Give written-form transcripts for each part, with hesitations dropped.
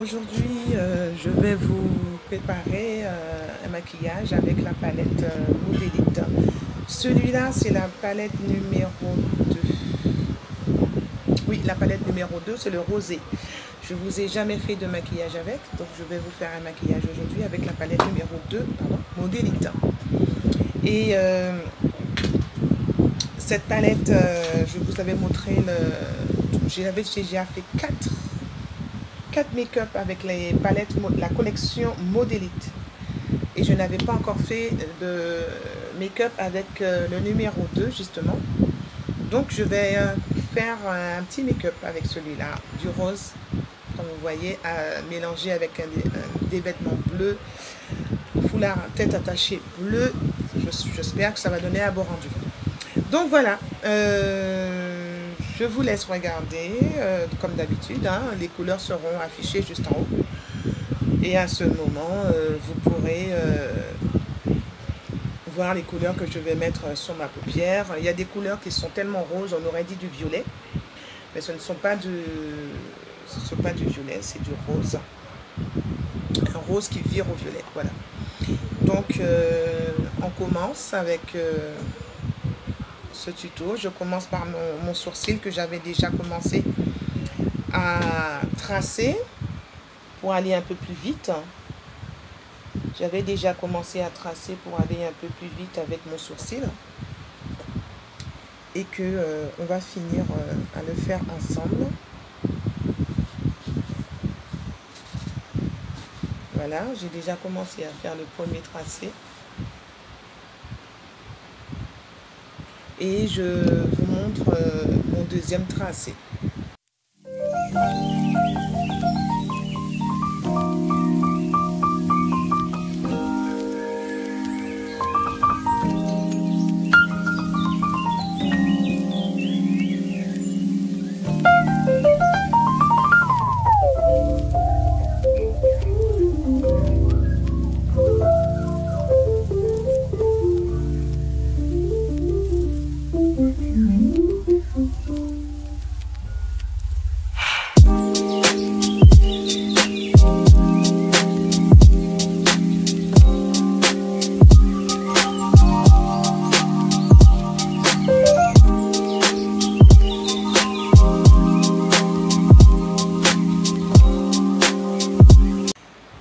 Aujourd'hui, je vais vous préparer un maquillage avec la palette Modélite. Celui-là, c'est la palette numéro 2. Oui, la palette numéro 2, c'est le rosé. Je vous ai jamais fait de maquillage avec, donc je vais vous faire un maquillage aujourd'hui avec la palette numéro 2, pardon, Modélite. Et cette palette, je vous avais montré j'avais déjà fait 4 make-up avec les palettes, la collection Modélite. Et je n'avais pas encore fait de make-up avec le numéro 2 justement. Donc je vais faire un petit make-up avec celui-là, du rose, comme vous voyez, mélangé avec des vêtements bleus, foulard tête attachée bleu. J'espère que ça va donner un beau rendu. Donc voilà, je vous laisse regarder, comme d'habitude, hein, les couleurs seront affichées juste en haut. Et à ce moment, vous pourrez voir les couleurs que je vais mettre sur ma paupière. Il y a des couleurs qui sont tellement roses, on aurait dit du violet. Mais ce ne sont pas du violet, c'est du rose. Un rose qui vire au violet, voilà. Donc, on commence avec ce tuto. Je commence par mon sourcil que j'avais déjà commencé à tracer pour aller un peu plus vite. J'avais déjà commencé à tracer pour aller un peu plus vite avec mon sourcil. Et que on va finir à le faire ensemble. Voilà, j'ai déjà commencé à faire le premier tracé. Et je vous montre mon deuxième tracé.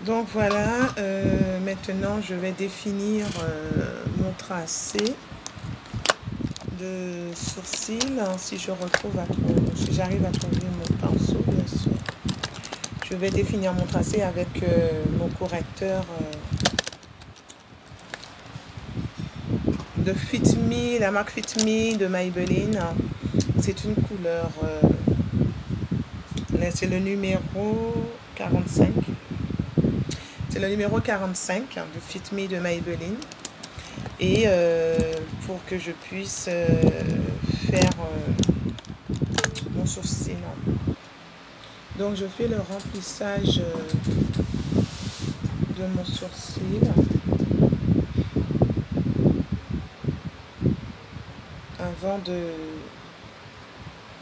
Donc voilà, maintenant je vais définir mon tracé de sourcil. Si je retrouve si j'arrive à trouver mon pinceau, bien sûr. Je vais définir mon tracé avec mon correcteur de Fit Me, la marque Fit Me de Maybelline. C'est une couleur, c'est le numéro 45. C'est le numéro 45 de Fit Me de Maybelline. Et pour que je puisse faire mon sourcil. Donc je fais le remplissage de mon sourcil. Avant de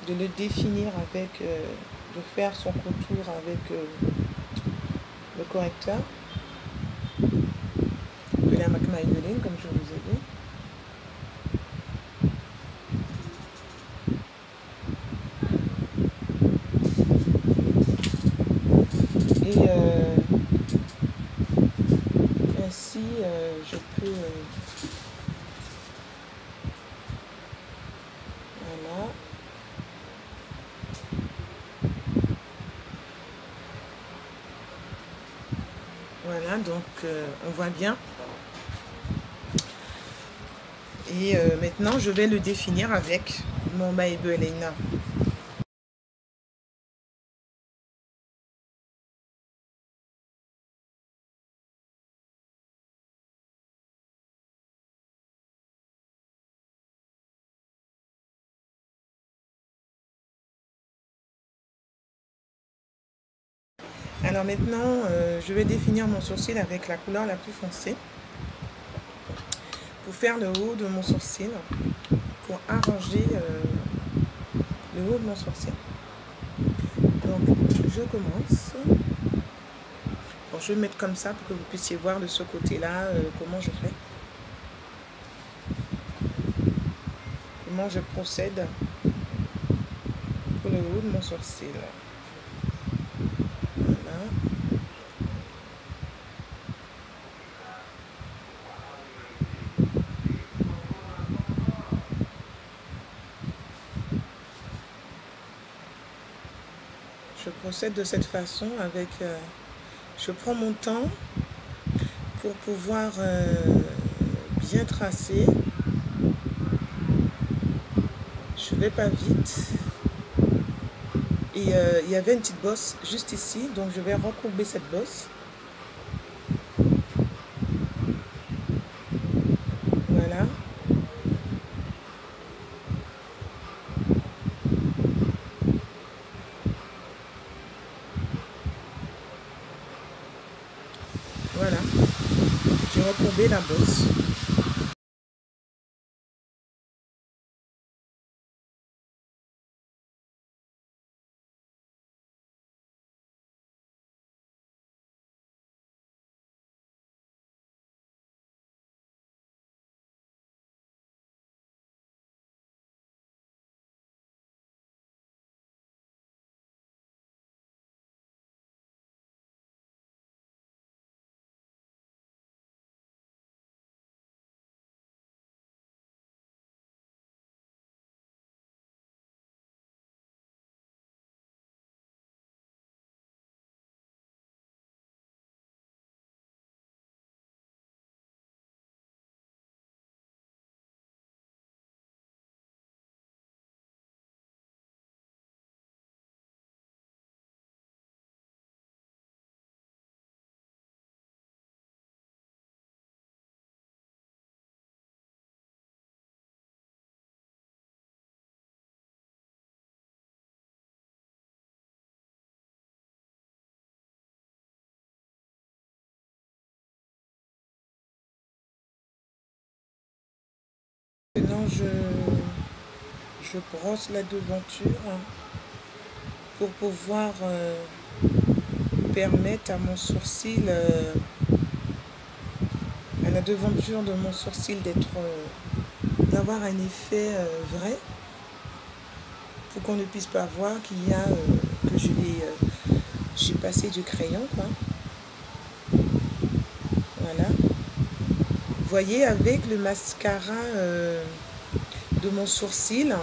le définir avec, de faire son contour avec le correcteur de la marque Maybelline, comme je vous ai dit. Et ainsi, je peux... voilà. Voilà, donc on voit bien. Et maintenant, je vais le définir avec mon Maybelline. Alors maintenant, je vais définir mon sourcil avec la couleur la plus foncée. Pour faire le haut de mon sourcil, pour arranger le haut de mon sourcil. Donc je commence. je vais mettre comme ça pour que vous puissiez voir de ce côté-là comment je fais. Comment je procède pour le haut de mon sourcil. Voilà. Je procède de cette façon avec... je prends mon temps pour pouvoir bien tracer. Je vais pas vite. Et il y avait une petite bosse juste ici, donc je vais recourber cette bosse. Voilà. Voilà. J'ai recourbé la bosse. Maintenant, je brosse la devanture pour pouvoir permettre à mon sourcil, à la devanture de mon sourcil d'avoir un effet vrai, pour qu'on ne puisse pas voir qu'il y a que j'ai passé du crayon, quoi. Voilà. Vous voyez, avec le mascara de mon sourcil,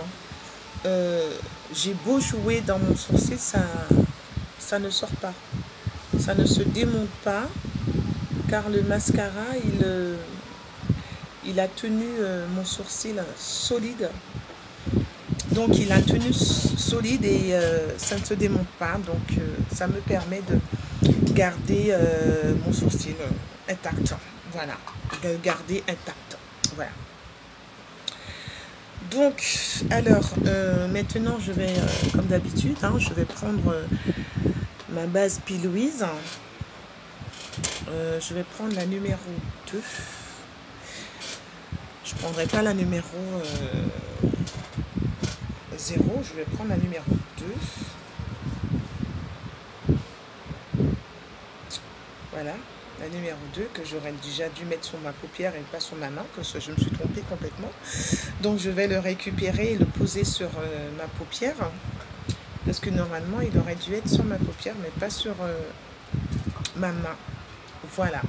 j'ai beau jouer dans mon sourcil, ça ne sort pas. Ça ne se démonte pas, car le mascara, il a tenu mon sourcil solide. Donc il a tenu solide et ça ne se démonte pas. Donc ça me permet de garder mon sourcil intact. Voilà, de garder intact. Voilà. Donc, alors, maintenant je vais, comme d'habitude, je vais prendre ma base P. Louise. Je vais prendre la numéro 2. Je ne prendrai pas la numéro 0, je vais prendre la numéro 2. Voilà, la numéro 2 que j'aurais déjà dû mettre sur ma paupière et pas sur ma main, parce que je me suis trompée complètement. Donc je vais le récupérer et le poser sur ma paupière, parce que normalement il aurait dû être sur ma paupière mais pas sur ma main. Voilà.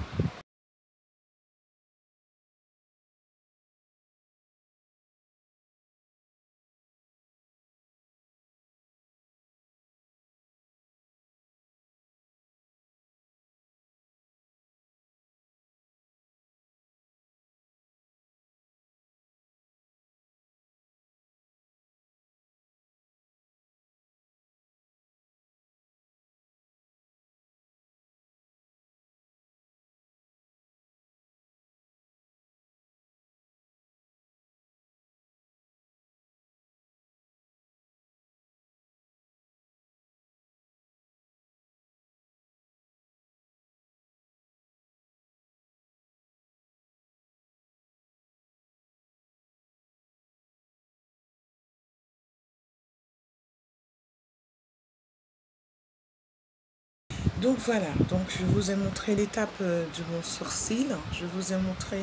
Donc voilà, donc je vous ai montré l'étape de mon sourcil, je vous ai montré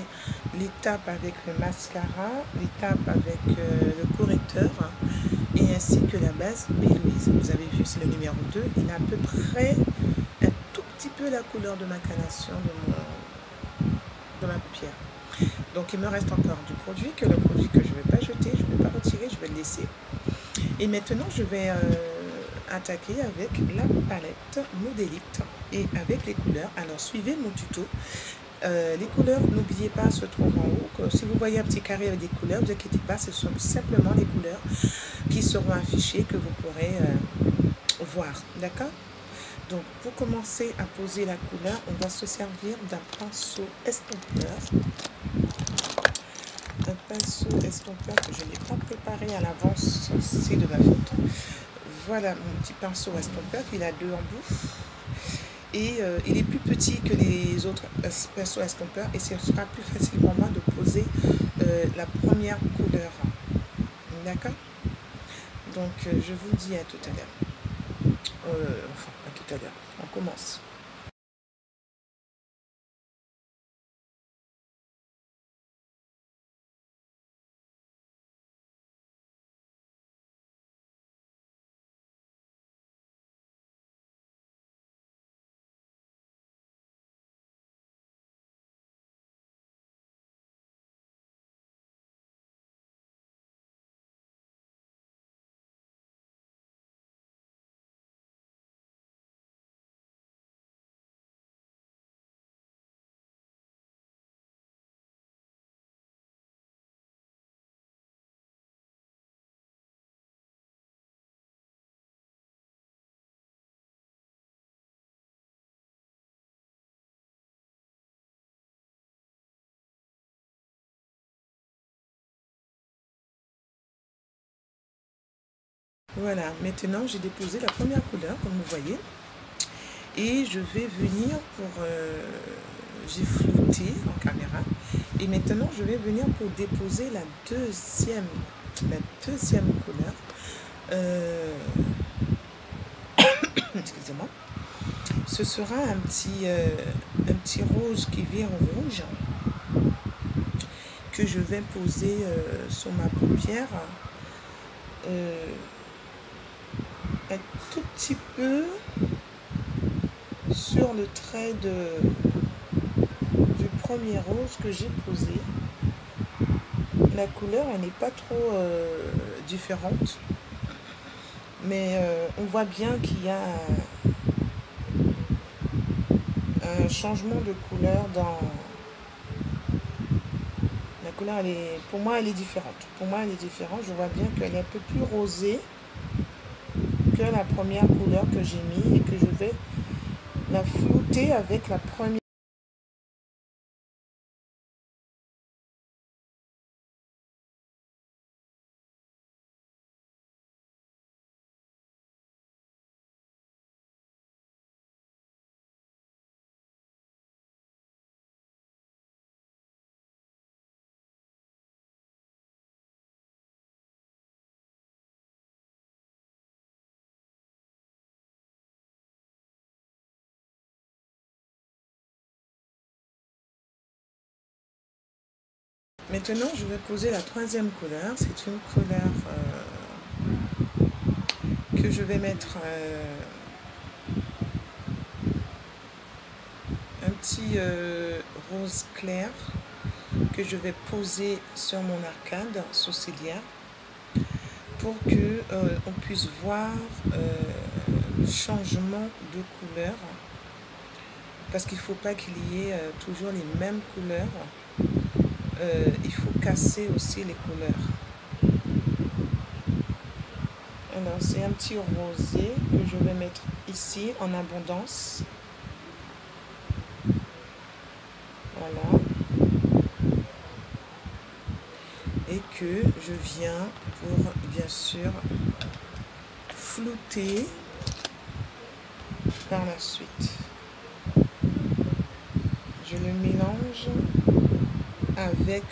l'étape avec le mascara, l'étape avec le correcteur et ainsi que la base B-Louise. Vous avez vu, c'est le numéro 2, il a à peu près un tout petit peu la couleur de ma carnation de ma paupière. Donc il me reste encore du produit, que le produit que je ne vais pas jeter, je ne vais pas retirer, je vais le laisser. Et maintenant je vais attaquer avec la palette Modélite et avec les couleurs. Alors suivez mon tuto. Les couleurs, n'oubliez pas, se trouvent en haut. Que si vous voyez un petit carré avec des couleurs, ne vous inquiétez pas, ce sont simplement les couleurs qui seront affichées que vous pourrez voir. D'accord? Donc pour commencer à poser la couleur, on va se servir d'un pinceau estompeur. Un pinceau estompeur que je n'ai pas préparé à l'avance, c'est de ma faute. Voilà mon petit pinceau estompeur, il a 2 embouts. Et il est plus petit que les autres pinceaux estompeurs et ce sera plus facile pour moi de poser la première couleur. D'accord? Donc je vous dis à tout à l'heure. Enfin, à tout à l'heure. On commence. Voilà, maintenant j'ai déposé la première couleur comme vous voyez et je vais venir pour j'ai flouté en caméra et maintenant je vais venir pour déposer la deuxième couleur. Excusez-moi. Ce sera un petit rose qui vire rouge que je vais poser sur ma paupière. Un tout petit peu sur le trait du premier rose que j'ai posé. La couleur elle n'est pas trop différente, mais on voit bien qu'il y a un changement de couleur dans la couleur. Pour moi elle est différente. Pour moi elle est différente. Je vois bien qu'elle est un peu plus rosée que la première couleur que j'ai mis et que je vais la flouter avec la première. Maintenant, je vais poser la troisième couleur. C'est une couleur que je vais mettre un petit rose clair que je vais poser sur mon arcade sourcilière pour que on puisse voir le changement de couleur, parce qu'il ne faut pas qu'il y ait toujours les mêmes couleurs. Il faut casser aussi les couleurs. Alors c'est un petit rosé que je vais mettre ici en abondance. Voilà. Et que je viens pour bien sûr flouter par la suite. Je le mélange avec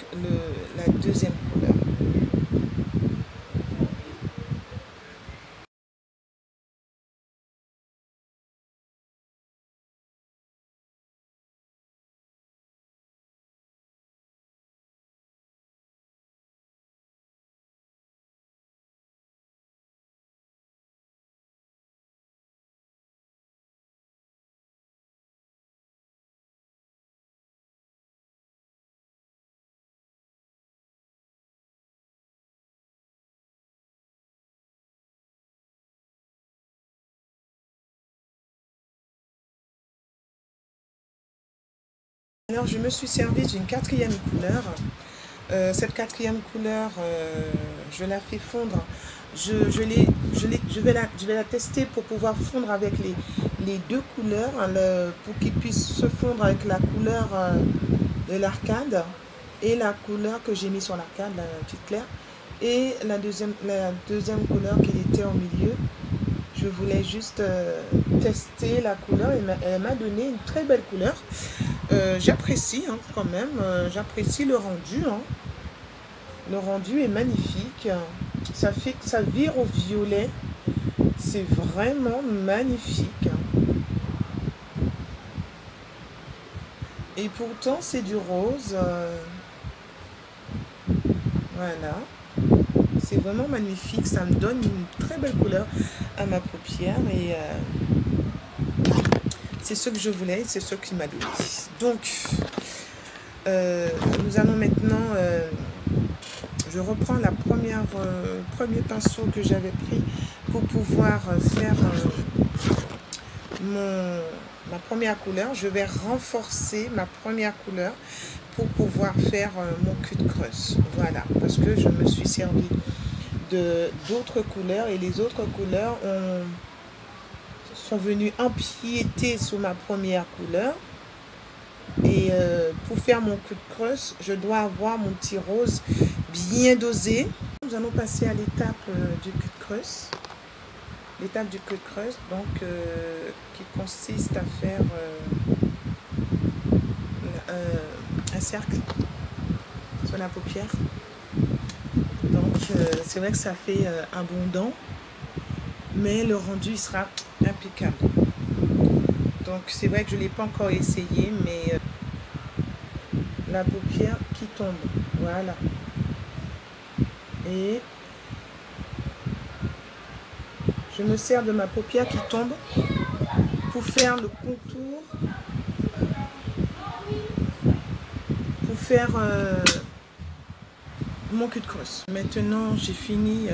la deuxième couleur. Alors je me suis servi d'une quatrième couleur. Cette quatrième couleur, je la fais fondre. Je vais la tester pour pouvoir fondre avec les deux couleurs, pour qu'ils puissent se fondre avec la couleur de l'arcade et la couleur que j'ai mis sur l'arcade, la petite claire, et la deuxième couleur qui était au milieu. Je voulais juste tester la couleur et elle m'a donné une très belle couleur. J'apprécie quand même, j'apprécie le rendu. Le rendu est magnifique. Ça fait que ça vire au violet. C'est vraiment magnifique. Et pourtant, c'est du rose. Voilà. C'est vraiment magnifique. Ça me donne une très belle couleur à ma paupière. Et c'est ce que je voulais. C'est ce qu'il m'a donné. Donc, nous allons maintenant... je reprends la premier pinceau que j'avais pris pour pouvoir faire ma première couleur. Je vais renforcer ma première couleur pour pouvoir faire mon cut creuse. Voilà, parce que je me suis servi d'autres couleurs et les autres couleurs sont venues empiéter sur ma première couleur. Et pour faire mon cut creuse, je dois avoir mon petit rose bien dosé. Nous allons passer à l'étape du cut creuse. L'étape du cut creuse, donc qui consiste à faire un cercle sur la paupière. Donc c'est vrai que ça fait abondant, mais le rendu il sera impeccable. Donc c'est vrai que je ne l'ai pas encore essayé, mais la paupière qui tombe, voilà. Et je me sers de ma paupière qui tombe pour faire le contour, pour faire mon cut creuse. Maintenant j'ai fini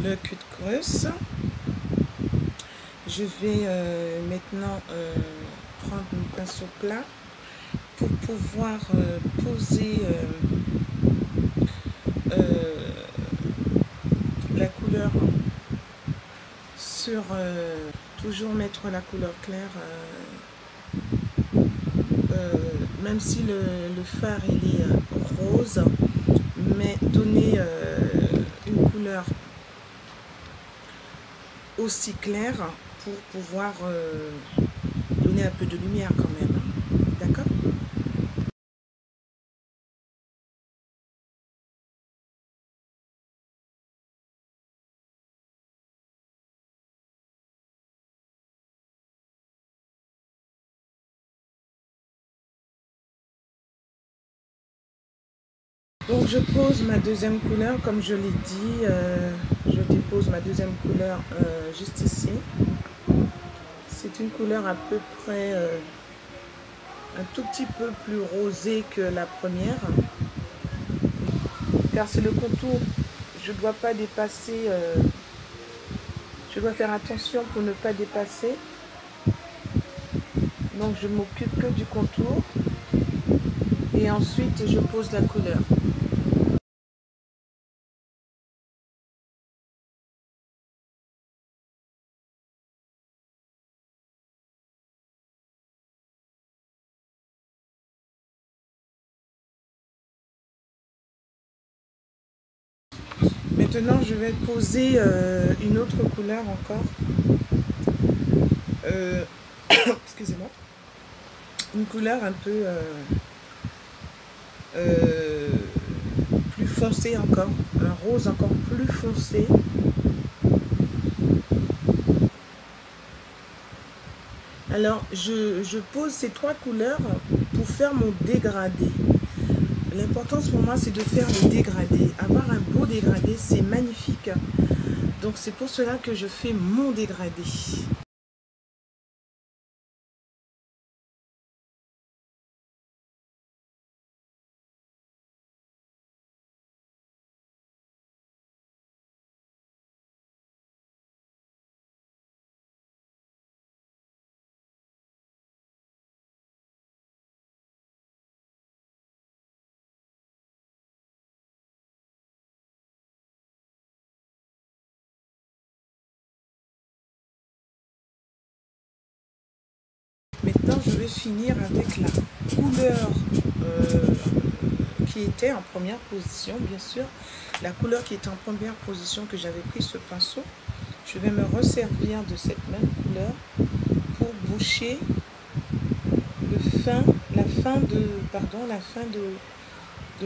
le cut creuse. Je vais maintenant prendre un pinceau plat pour pouvoir poser la couleur sur... toujours mettre la couleur claire, même si le fard il est rose, mais donner une couleur aussi claire pour pouvoir donner un peu de lumière quand même. D'accord? Donc je pose ma deuxième couleur, comme je l'ai dit, je dépose ma deuxième couleur juste ici. C'est une couleur à peu près un tout petit peu plus rosée que la première, car c'est le contour. Je dois pas dépasser, je dois faire attention pour ne pas dépasser. Donc je m'occupe que du contour et ensuite je pose la couleur. Maintenant je vais poser une autre couleur encore. Excusez-moi. Une couleur un peu plus foncé encore, un rose encore plus foncé. Alors je pose ces trois couleurs pour faire mon dégradé. L'importance pour moi c'est de faire le dégradé. Avoir un beau dégradé c'est magnifique. Donc c'est pour cela que je fais mon dégradé. maintenant, je vais finir avec la couleur qui était en première position, bien sûr. La couleur qui était en première position que j'avais pris ce pinceau. Je vais me resservir de cette même couleur pour boucher la fin de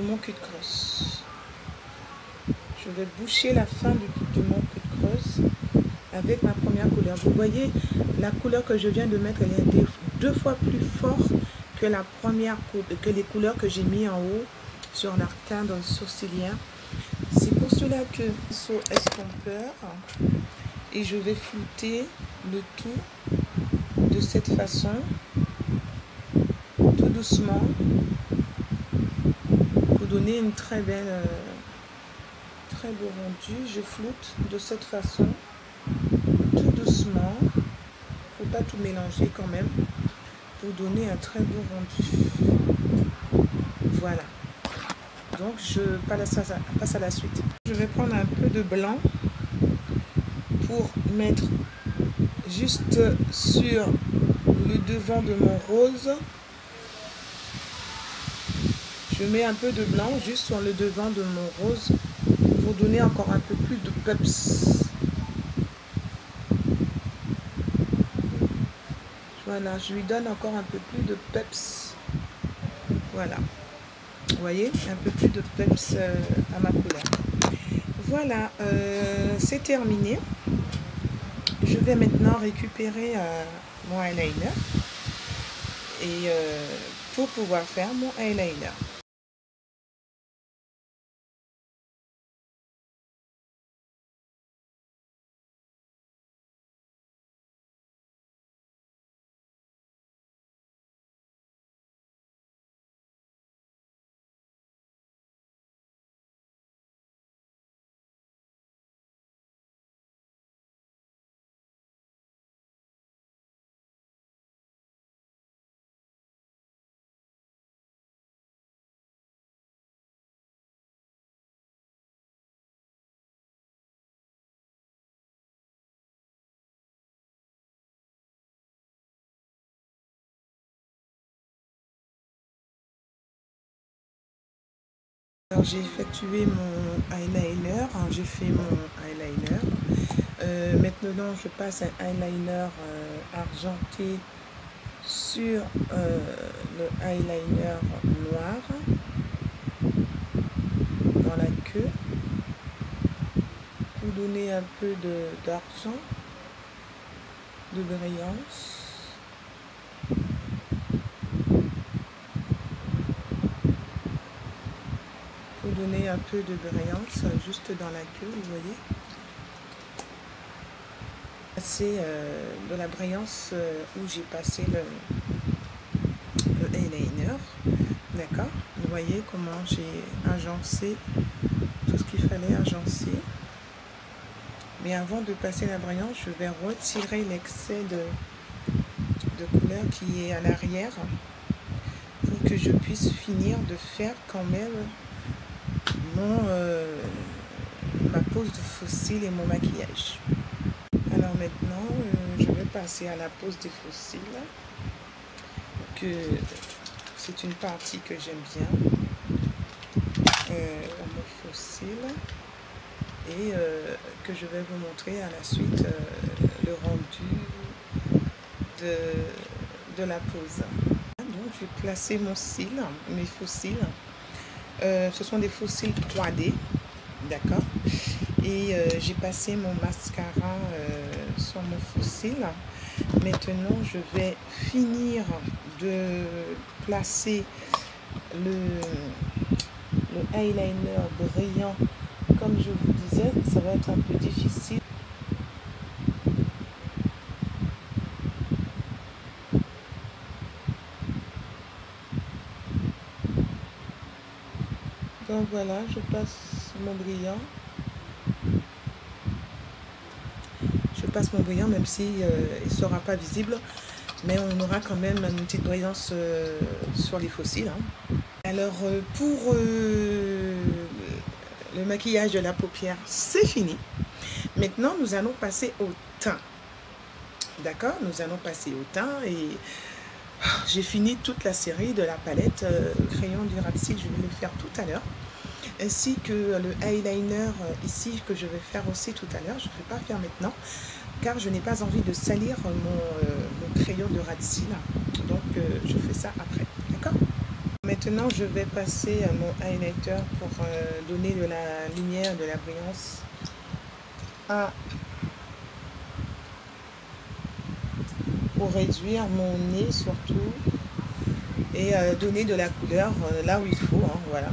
mon cul de creuse. Je vais boucher la fin de mon cul de creuse avec ma première couleur. Vous voyez, la couleur que je viens de mettre, elle est 2 fois plus forte que les couleurs que j'ai mis en haut sur l'arcade sourcilière. C'est pour cela que sur estompeur, et je vais flouter le tout de cette façon, tout doucement, pour donner une très belle, très beau rendu. Je floute de cette façon, tout doucement, faut pas tout mélanger quand même, pour donner un très beau rendu. Voilà. Donc je passe à la suite. Je vais prendre un peu de blanc pour mettre juste sur le devant de mon rose. Je mets un peu de blanc juste sur le devant de mon rose pour donner encore un peu plus de peps. Voilà, je lui donne encore un peu plus de peps. Voilà. Vous voyez, un peu plus de peps à ma couleur. Voilà, c'est terminé. Je vais maintenant récupérer mon eyeliner et pour pouvoir faire mon eyeliner. Alors j'ai effectué mon eyeliner, j'ai fait mon eyeliner. Maintenant je passe un eyeliner argenté sur le eyeliner noir dans la queue pour donner un peu d'argent, de brillance. Pour donner un peu de brillance juste dans la queue, vous voyez. C'est de la brillance où j'ai passé le eyeliner. D'accord. Vous voyez comment j'ai agencé tout ce qu'il fallait agencer. Mais avant de passer la brillance, je vais retirer l'excès de couleur qui est à l'arrière pour que je puisse finir de faire quand même ma pose de faux cils et mon maquillage. Alors maintenant, je vais passer à la pose des faux cils, que c'est une partie que j'aime bien, mon faux cils, et que je vais vous montrer à la suite le rendu de la pose. Donc je vais placer mon cil, mes faux cils. Ce sont des faux cils 3D, d'accord. Et j'ai passé mon mascara sur mon faux cil. Maintenant, je vais finir de placer le eyeliner brillant. Comme je vous disais, ça va être un peu difficile. Donc voilà, je passe mon brillant. Je passe mon brillant, même si il ne sera pas visible, mais on aura quand même une petite brillance sur les faux cils. Hein. Alors pour le maquillage de la paupière, c'est fini. Maintenant, nous allons passer au teint. D'accord? Nous allons passer au teint et j'ai fini toute la série de la palette crayon Duracell, je vais le faire tout à l'heure. Ainsi que le eyeliner ici que je vais faire aussi tout à l'heure. Je ne vais pas faire maintenant car je n'ai pas envie de salir mon crayon Duracell. Donc je fais ça après. D'accord? Maintenant je vais passer à mon highlighter pour donner de la lumière, de la brillance pour réduire mon nez surtout et donner de la couleur là où il faut, hein, voilà.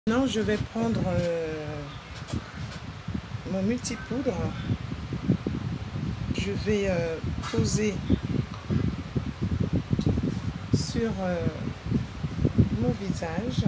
Maintenant je vais prendre mon multipoudre. Je vais poser sur mon visage.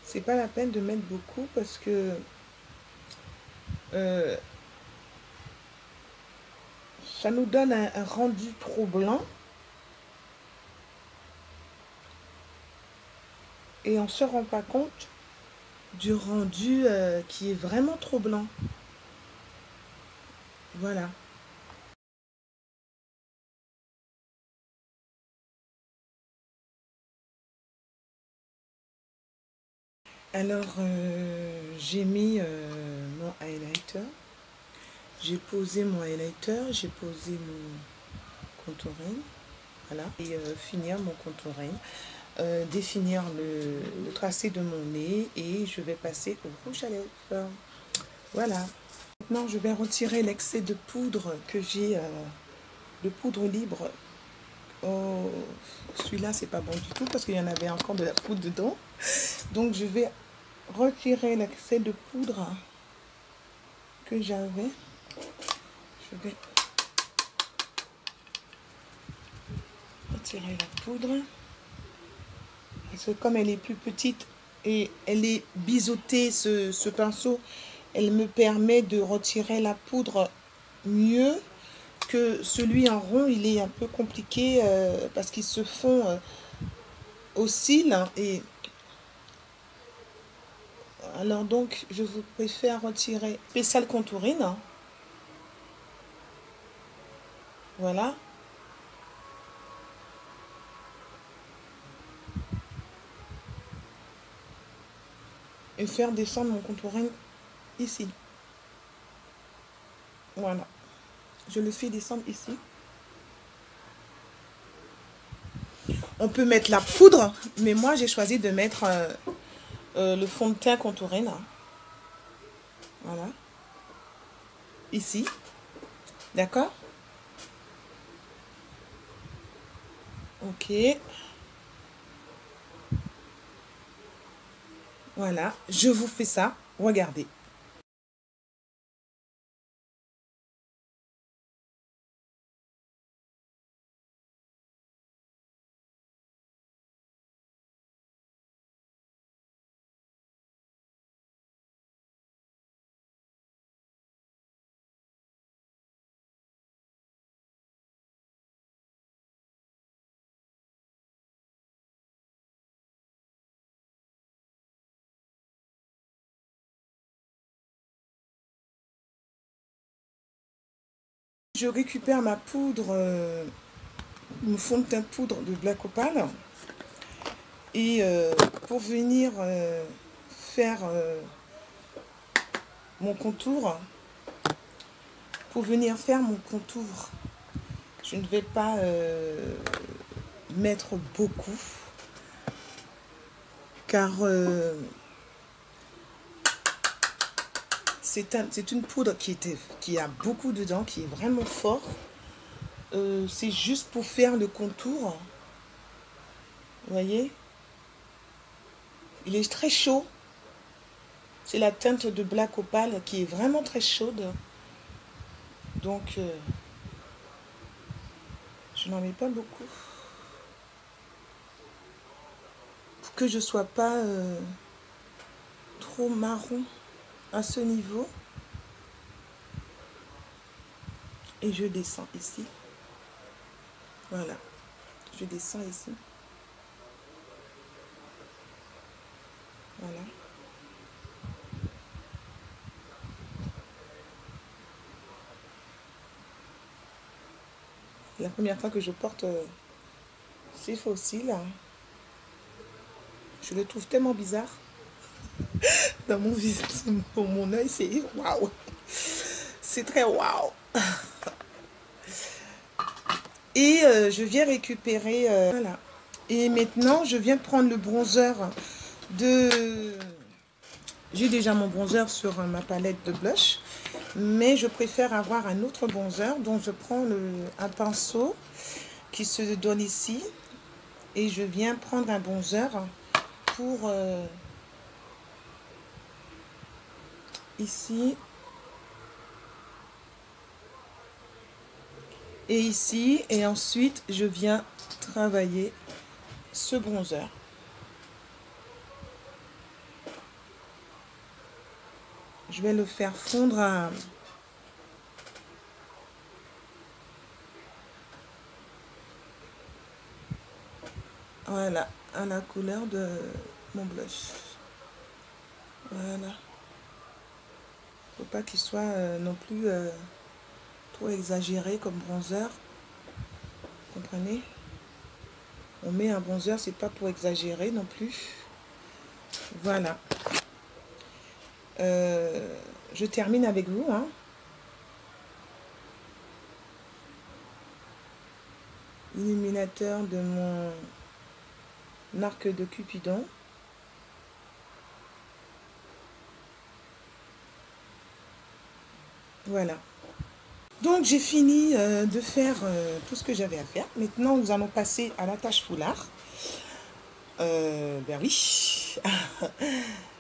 C'est pas la peine de mettre beaucoup parce que ça nous donne un rendu trop blanc et on ne se rend pas compte du rendu qui est vraiment trop blanc. Voilà. Alors j'ai mis mon highlighter. J'ai posé mon highlighter, j'ai posé mon contouring. Voilà. Et finir mon contouring. Définir le tracé de mon nez et je vais passer au rouge à lèvres. Voilà. Maintenant, je vais retirer l'excès de poudre que j'ai, de poudre libre. Oh, celui-là, c'est pas bon du tout parce qu'il y en avait encore de la poudre dedans. Donc, je vais retirer l'excès de poudre que j'avais. Je vais retirer la poudre. Parce que comme elle est plus petite et elle est biseautée, ce pinceau, elle me permet de retirer la poudre mieux que celui en rond. Il est un peu compliqué parce qu'il se fond au cils. Et alors donc, je vous préfère retirer Special Contouring. Voilà. Et faire descendre mon contouring ici. Voilà. Je le fais descendre ici. On peut mettre la poudre, mais moi j'ai choisi de mettre le fond de teint contouring. Voilà. Ici. D'accord? Ok. Voilà. Je vous fais ça. Regardez. je récupère ma poudre, mon fond de teint poudre de Black Opal. Et pour venir faire mon contour, je ne vais pas mettre beaucoup, car c'est une poudre qui a beaucoup dedans, qui est vraiment fort. C'est juste pour faire le contour. Vous voyez? Il est très chaud. C'est la teinte de Black Opal qui est vraiment très chaude. Donc, je n'en mets pas beaucoup. Pour que je ne sois pas trop marron à ce niveau. Et je descends ici. Voilà. Je descends ici. Voilà. La première fois que je porte ces fossiles, je le trouve tellement bizarre. Dans mon visage, pour mon œil, c'est waouh. C'est très waouh. Et je viens récupérer, voilà. Et maintenant, je viens prendre le bronzer de... J'ai déjà mon bronzer sur ma palette de blush, mais je préfère avoir un autre bronzer, donc je prends un pinceau qui se donne ici, et je viens prendre un bronzer pour ici et ici, et ensuite je viens travailler ce bronzer. Je vais le faire fondre à... Voilà, à la couleur de mon blush. Voilà. Faut pas qu'il soit non plus trop exagéré comme bronzer. Comprenez? On met un bronzer, c'est pas pour exagérer non plus. Voilà. Je termine avec vous, hein. Illuminateur de mon arc de Cupidon. Voilà. Donc j'ai fini de faire tout ce que j'avais à faire. Maintenant nous allons passer à l'attache foulard. Ben oui,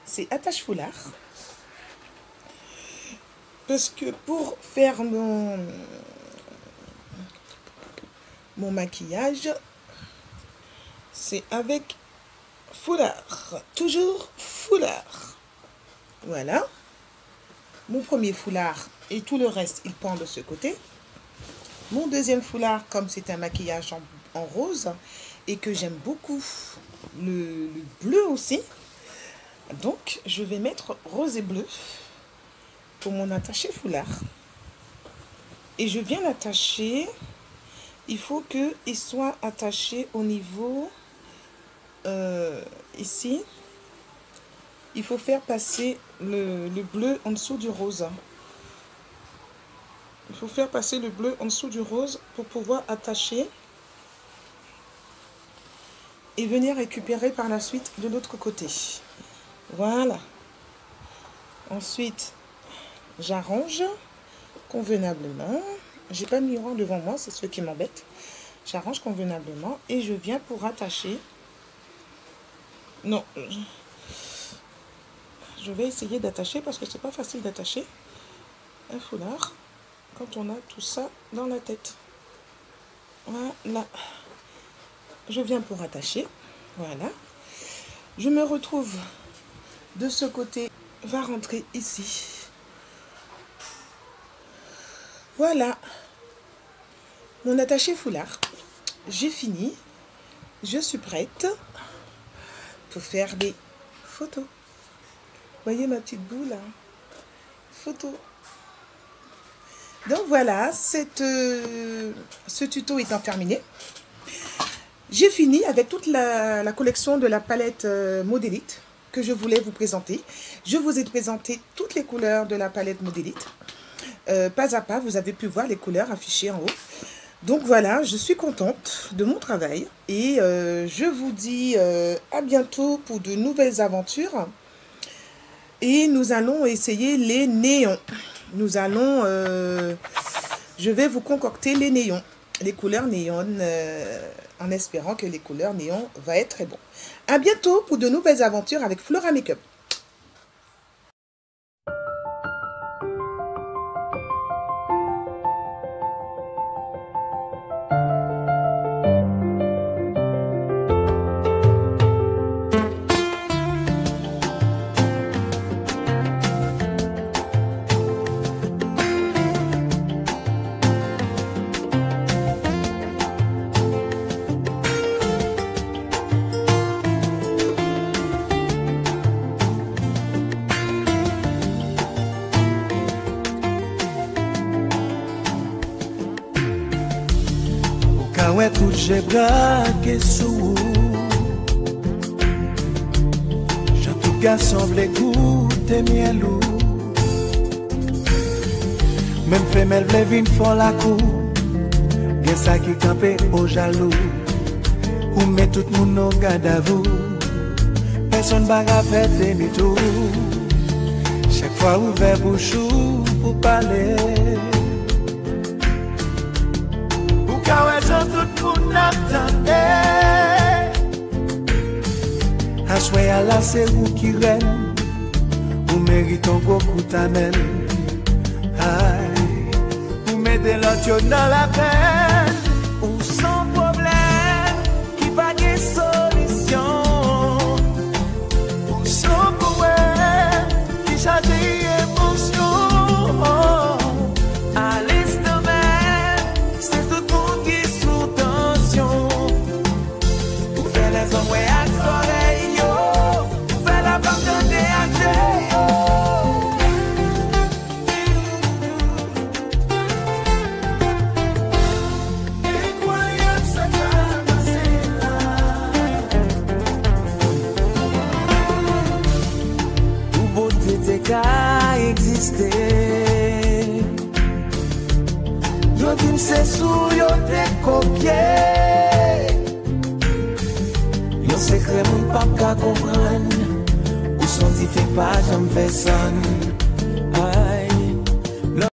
c'est attache foulard. Parce que pour faire mon maquillage, c'est avec foulard. Toujours foulard. Voilà. Mon premier foulard et tout le reste, il pend de ce côté. Mon deuxième foulard, comme c'est un maquillage en rose et que j'aime beaucoup le bleu aussi, donc je vais mettre rose et bleu pour mon attaché foulard. Et je viens l'attacher. Il faut qu'il soit attaché au niveau ici. Il faut faire passer le bleu en dessous du rose. Il faut faire passer le bleu en dessous du rose pour pouvoir attacher et venir récupérer par la suite de l'autre côté. Voilà. Ensuite, j'arrange convenablement. J'ai pas de miroir devant moi, c'est ce qui m'embête. J'arrange convenablement et je viens pour attacher. Non. Je vais essayer d'attacher parce que c'est pas facile d'attacher un foulard quand on a tout ça dans la tête. Voilà. Je viens pour attacher. Voilà. Je me retrouve de ce côté. Va rentrer ici. Voilà. Mon attaché foulard. J'ai fini. Je suis prête pour faire des photos. Voyez ma petite boule là. Photo. Donc voilà, ce tuto étant terminé, j'ai fini avec toute la collection de la palette Modélite que je voulais vous présenter. Je vous ai présenté toutes les couleurs de la palette Modélite. Pas à pas, vous avez pu voir les couleurs affichées en haut. Donc voilà, je suis contente de mon travail et je vous dis à bientôt pour de nouvelles aventures. Et nous allons essayer les néons. Nous allons, je vais vous concocter les néons, les couleurs néons, en espérant que les couleurs néons vont être très bons. À bientôt pour de nouvelles aventures avec Flora Makeup. Ouais, tout j'ai braqué sous. J'en tout cas semble goûter miel ou. Même femelle vle vin font la cour. Gen ça qui campé au jaloux. Ou met tout le monde au garde à vous. Personne va faire demi-tour. Chaque fois ouvert bouchou pour parler. Tout le monde attendait. Assoyez à la c'est vous qui règne. Vous méritez beaucoup d'amène. Vous mettez l'autre dans la peine. Ou sans problème, qui pas de solution. Ou sans problème, qui change d'émotion. À l'instant même, c'est tout le monde qui sous tension. Pour faire les hommes à soleil, pour faire la bande de incroyable, ça va passer là. Où beauté t'es qu'à exister. Yo dim se sou yo te kopye. Yo sekre moun pap ka kompran. Ou son di fe pa jam fe san.